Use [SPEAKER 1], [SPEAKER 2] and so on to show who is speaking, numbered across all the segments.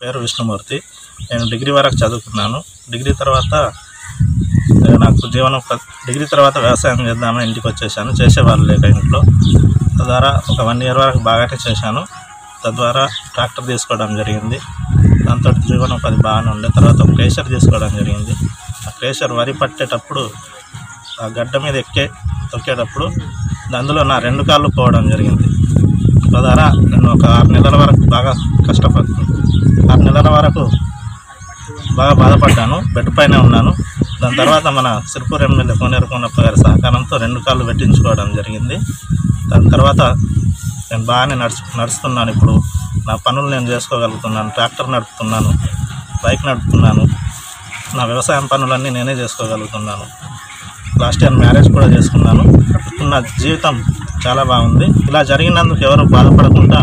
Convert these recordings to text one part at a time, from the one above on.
[SPEAKER 1] పేరు విష్ణుమూర్తి. నేను డిగ్రీ వరకు చదువుకున్నాను. డిగ్రీ తర్వాత నాకు డిగ్రీ తర్వాత వ్యవసాయం చేద్దామని ఇంటికి వచ్చేసాను. చేసేవాళ్ళు లేక ఇంట్లో. తద్వారా ఒక 1 year వరకు బాగానే చేశాను. తద్వారా ట్రాక్టర్ తీసుకోవడం జరిగింది. దాంతో జీవనోపాధి బాగానే ఉండే. తర్వాత ఒక క్రేషర్ తీసుకోవడం జరిగింది. ఆ క్రేషర్ వరి పట్టేటప్పుడు ఆ గడ్డ మీద తొక్కేటప్పుడు అందులో నా 2 కాళ్ళు పోవడం జరిగింది. తద్వారా నేను ఒక 6 నెలల వరకు బాగా కష్టపడుతున్నాను. 6 నెలల వరకు బాగా బాధపడ్డాను. బెడ్ పైన ఉన్నాను. దాని తర్వాత మన సిరిపూర్ ఎమ్మెల్యే కోనేరు కోనప్ప గారి సహకారంతో 2 కాళ్ళు పెట్టించుకోవడం జరిగింది. దాని తర్వాత నేను బాగానే నడుస్తున్నాను. ఇప్పుడు నా పనులు నేను చేసుకోగలుగుతున్నాను. ట్రాక్టర్ నడుపుతున్నాను, బైక్ నడుపుతున్నాను. నా వ్యవసాయం పనులన్నీ నేనే చేసుకోగలుగుతున్నాను. లాస్ట్ ఇయర్ మ్యారేజ్ కూడా చేసుకున్నాను. ఇప్పుడు నా జీవితం చాలా బాగుంది. ఇలా జరిగినందుకు ఎవరు బాధపడకుండా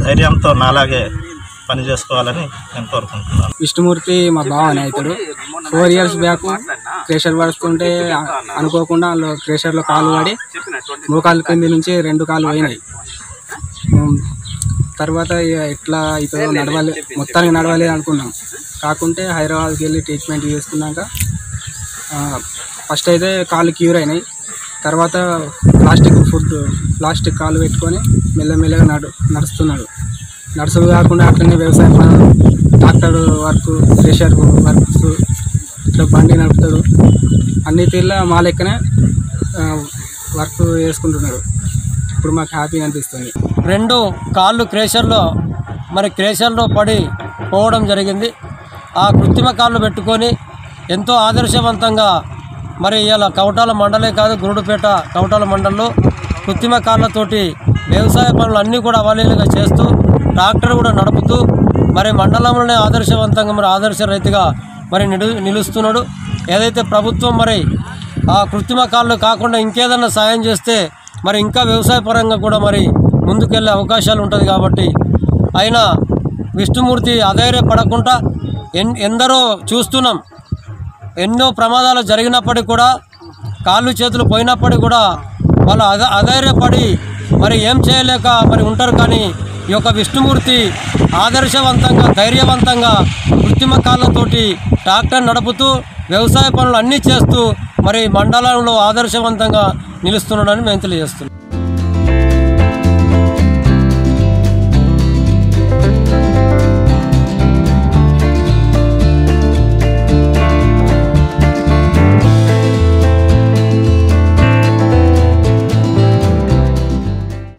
[SPEAKER 1] ధైర్యంతో నాలాగే పని చేసుకోవాలని నేను కోరుకుంటున్నాను.
[SPEAKER 2] విష్ణుమూర్తి మా బావనే అవుతాడు. 4 years బ్యాక్ క్రేషర్ పడుతుంటే అనుకోకుండా క్రేషర్లో కాలు పడి మోకాళ్ళ కింది నుంచి 2 కాళ్ళు పోయినాయి. తర్వాత ఎట్లా అవుతుందో మొత్తానికి నడవలేదు అనుకున్నాం. కాకుంటే హైదరాబాద్కి వెళ్ళి ట్రీట్మెంట్ చేసుకున్నాక ఫస్ట్ అయితే కాళ్ళు క్యూర్ అయినాయి. తర్వాత ప్లాస్టిక్ కాలు పెట్టుకొని మెల్లమెల్లగా నడుస్తున్నాడు. నడుచుడు కాకుండా అట్లనే వ్యవసాయం పనులు, ట్రాక్టర్ వర్క్, క్రేషర్ వర్క్స్, ఇట్లా బండి నడుపుతాడు. అన్ని తీర్లా మా లెక్కనే వర్క్ చేసుకుంటున్నాడు. ఇప్పుడు మాకు హ్యాపీగా అనిపిస్తుంది.
[SPEAKER 3] 2 కాళ్ళు క్రేషర్లో పడి పోవడం జరిగింది. ఆ కృత్రిమ కాళ్ళు పెట్టుకొని ఎంతో ఆదర్శవంతంగా ఇలా కవటాల మండలే కాదు, గురుడుపేట కవటాల మండలంలో కృత్రిమ కాళ్ళతోటి వ్యవసాయ పనులు అన్నీ కూడా అవలీలుగా చేస్తూ ట్రాక్టర్ కూడా నడుపుతూ మండలంలోనే ఆదర్శవంతంగా ఆదర్శ రైతుగా నిలుస్తున్నాడు. ఏదైతే ప్రభుత్వం ఆ కృత్రిమ కాళ్ళు కాకుండా ఇంకేదన్నా సాయం చేస్తే ఇంకా వ్యవసాయ పరంగా కూడా ముందుకెళ్ళే అవకాశాలు ఉంటుంది. కాబట్టి అయినా విష్ణుమూర్తి అధైర్యపడకుండా ఎందరో చూస్తున్నాం. ఎన్నో ప్రమాదాలు జరిగినప్పటికీ కూడా, కాళ్ళు చేతులు పోయినప్పటికీ కూడా వాళ్ళు అధైర్యపడి ఏం చేయలేక ఉంటారు. కానీ ఈ యొక్క విష్ణుమూర్తి ఆదర్శవంతంగా, ధైర్యవంతంగా కృత్రిమ కాళ్ళతోటి ట్రాక్టర్ నడుపుతూ వ్యవసాయ పనులు అన్నీ చేస్తూ మండలంలో ఆదర్శవంతంగా నిలుస్తున్నాడని మేము తెలియజేస్తున్నాం.